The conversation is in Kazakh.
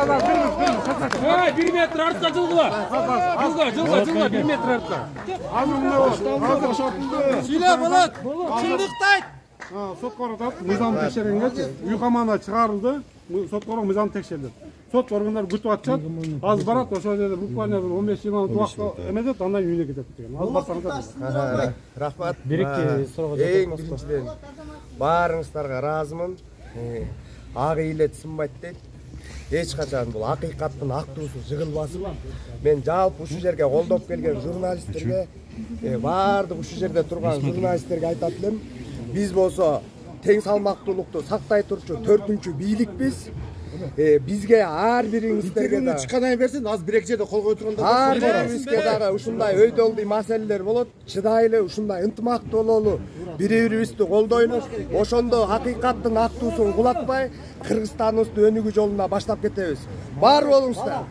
1 metr артқа жылғыла. Жылға 1 метр артқа. Сөйле болот. Шындықты айт. Сот мыйзам текшергенге үй камагына чыгарылды. Соткору мыйзам текшерди. Сот органдары күтүп атышат. Аз барат, ошол жерде буквально 15-20 минут убакыт эмезет, андан үйүнө кетет деген. Аз барсаңыздар. Рахмат. Эң биринчиден баарыңыздарга ыраазымын. Ак ыйлет сынбайт дейт. Эч качан бул акыйкаттын актуусу жыгылбасын. Мен жалпы ушул жерге колдоп келген журналисттерге, баардык ушул жерде турган журналисттерге айтат элем. Биз болсо тең салмактуулукту сактай турчу 4-күнчү бийликпиз. Бизге ар бириңиздерге да чыканай берсин, аз 1-2 жерде кол кое турганда ар бирибизге дагы ушундай өйдөлдүү маселелер болот. Чыдайлы, ушундай ынтымактуу бололу, бири-бирибизди колдойлу. Ошондо акыйкаттын актуусун кулатпай, Кыргызстаныбызды өнүгүү жолуна баштап кетебиз. Бар болуңуздар.